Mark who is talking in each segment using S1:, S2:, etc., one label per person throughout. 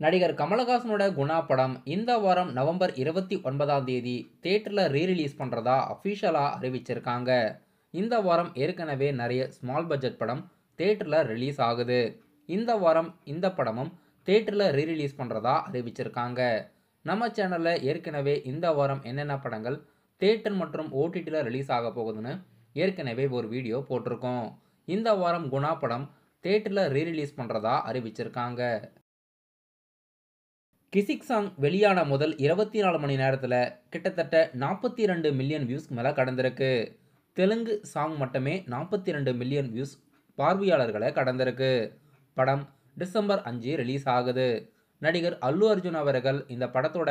S1: நடிகர் கமலஹாசனோட குணா படம் இந்த வாரம் நவம்பர் 29ஆம் தேதி தியேட்டரில் ரீரிலீஸ் பண்ணுறதா அஃபிஷியலாக அறிவிச்சிருக்காங்க. இந்த வாரம் ஏற்கனவே நிறைய ஸ்மால் பட்ஜெட் படம் தியேட்டரில் ரிலீஸ் ஆகுது. இந்த வாரம் இந்த படமும் தியேட்டரில் ரீரிலீஸ் பண்ணுறதா அறிவிச்சிருக்காங்க. நம்ம சேனலில் ஏற்கனவே இந்த வாரம் என்னென்ன படங்கள் தியேட்டர் மற்றும் ஓடிடியில் ரிலீஸ் ஆக போகுதுன்னு ஏற்கனவே ஒரு வீடியோ போட்டிருக்கோம். இந்த வாரம் குணா படம் தியேட்டரில் ரீரிலீஸ் பண்ணுறதா அறிவிச்சிருக்காங்க. கிசிக் சாங் வெளியான முதல் 24 மணி நேரத்தில் கிட்டத்தட்ட 42 மில்லியன் வியூஸ் மேலே கடந்திருக்கு. தெலுங்கு சாங் மட்டுமே 42 மில்லியன் வியூஸ் பார்வையாளர்களை கடந்திருக்கு. படம் டிசம்பர் 5 ரிலீஸ் ஆகுது. நடிகர் அல்லு அர்ஜுன் அவர்கள் இந்த படத்தோட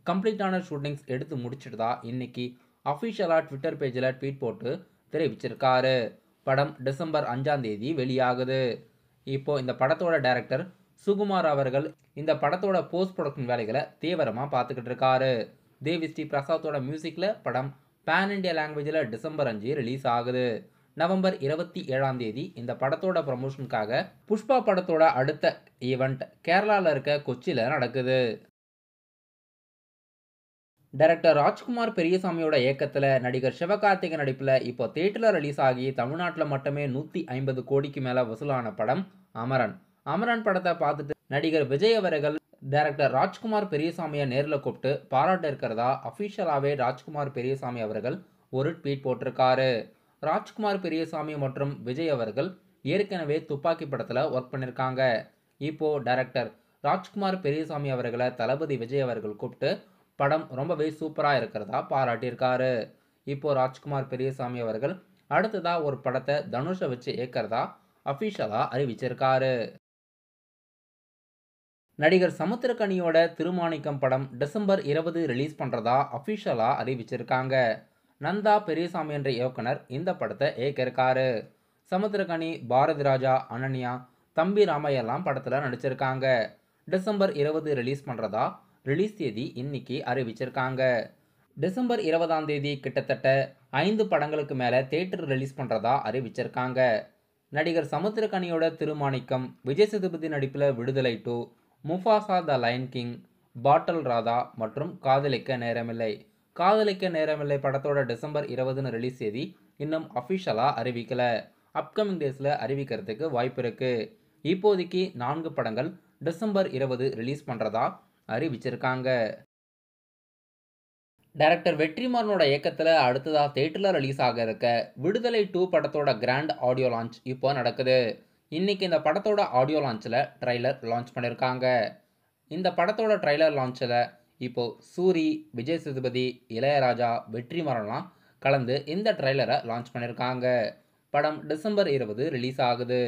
S1: கம்ப்ளீட்டான ஷூட்டிங்ஸ் எடுத்து முடிச்சிட்டதா இன்னைக்கு அஃபிஷியலாக ட்விட்டர் பேஜில் ட்வீட் போட்டு தெரிவிச்சிருக்காரு. படம் டிசம்பர் 5ஆம் தேதி வெளியாகுது. இப்போ இந்த படத்தோட டைரக்டர் சுகுமார் அவர்கள் இந்த படத்தோட போஸ்ட் ப்ரொடக்ஷன் வேலைகளை தீவிரமாக பார்த்துக்கிட்டு இருக்காரு. தேவி ஸ்ரீ பிரசாத்தோட மியூசிக்கில் படம் பேன் இண்டியா லாங்குவேஜில் டிசம்பர் 5 ரிலீஸ் ஆகுது. நவம்பர் 27ஆம் தேதி இந்த படத்தோட ப்ரமோஷனுக்காக புஷ்பா படத்தோட அடுத்த ஈவெண்ட் கேரளாவில் இருக்க கொச்சியில் நடக்குது. டைரக்டர் ராஜ்குமார் பெரியசாமியோட இயக்கத்தில் நடிகர் சிவகார்த்திகேயன் நடிப்பில் இப்போ தியேட்டரில் ரிலீஸ் ஆகி தமிழ்நாட்டில் மட்டுமே 150 கோடிக்கு மேலே வசூலான படம் அமரன். அமரன் படத்தை பார்த்துட்டு நடிகர் விஜய் அவர்கள் டைரக்டர் ராஜ்குமார் பெரியசாமியை நேரில் கூப்பிட்டு பாராட்ட இருக்கிறதா அஃபிஷியலாகவே ராஜ்குமார் பெரியசாமி அவர்கள் ஒரு ட்வீட் போட்டிருக்காரு. ராஜ்குமார் பெரியசாமி மற்றும் விஜய் அவர்கள் ஏற்கனவே துப்பாக்கி படத்தில் ஒர்க் பண்ணியிருக்காங்க. இப்போது டைரக்டர் ராஜ்குமார் பெரியசாமி அவர்களை தளபதி விஜய் அவர்கள் கூப்பிட்டு படம் ரொம்பவே சூப்பராக இருக்கிறதா பாராட்டியிருக்காரு. இப்போது ராஜ்குமார் பெரியசாமி அவர்கள் அடுத்ததாக ஒரு படத்தை தனுஷை வச்சு இயக்கிறதா அஃபிஷியலாக அறிவிச்சிருக்காரு. நடிகர் சமுத்திரக்கனியோட திருமாணிக்கம் படம் டிசம்பர் 20 ரிலீஸ் பண்ணுறதா அஃபிஷியலாக அறிவிச்சிருக்காங்க. நந்தா பெரியசாமி என்ற இயக்குனர் இந்த படத்தை இயக்கியிருக்காரு. சமுத்திரக்கனி, பாரதி ராஜா, அனன்யா, தம்பி ராமையெல்லாம் படத்தில் நடிச்சிருக்காங்க. டிசம்பர் 20 ரிலீஸ் பண்ணுறதா ரிலீஸ் தேதி இன்னைக்கு அறிவிச்சிருக்காங்க. டிசம்பர் 20ஆம் தேதி கிட்டத்தட்ட 5 படங்களுக்கு மேலே தியேட்டர் ரிலீஸ் பண்ணுறதா அறிவிச்சிருக்காங்க. நடிகர் சமுத்திரக்கனியோட திருமாணிக்கம், விஜய் சேதுபதி நடிப்பில் விடுதலை 2, முஃபாசா த லயன் கிங், பாட்டல் ராதா மற்றும் காதலிக்க நேரமில்லை. காதலிக்க நேரமில்லை படத்தோட டிசம்பர் 20 ரிலீஸ் தேதி இன்னும் அஃபிஷியலாக அறிவிக்கலை. அப்கமிங் டேஸில் அறிவிக்கிறதுக்கு வாய்ப்பு இருக்குது. இப்போதைக்கு 4 படங்கள் டிசம்பர் 20 ரிலீஸ் பண்ணுறதா அறிவிச்சிருக்காங்க. டைரக்டர் வெற்றிமாறனோட இயக்கத்தில் அடுத்ததாக தியேட்டரில் ரிலீஸ் ஆக இருக்க விடுதலை 2 படத்தோட கிராண்ட் ஆடியோ லான்ச் இப்போ நடக்குது. இன்றைக்கி இந்த படத்தோட ஆடியோ லான்ச்சில் ட்ரைலர் லான்ச் பண்ணியிருக்காங்க. இந்த படத்தோட ட்ரைலர் லான்ச்சில் இப்போது சூரி, விஜய் சேதுபதி, இளையராஜா, வெற்றிமாறன்லாம் கலந்து இந்த ட்ரைலரை லான்ச் பண்ணியிருக்காங்க. படம் டிசம்பர் 20 ரிலீஸ் ஆகுது.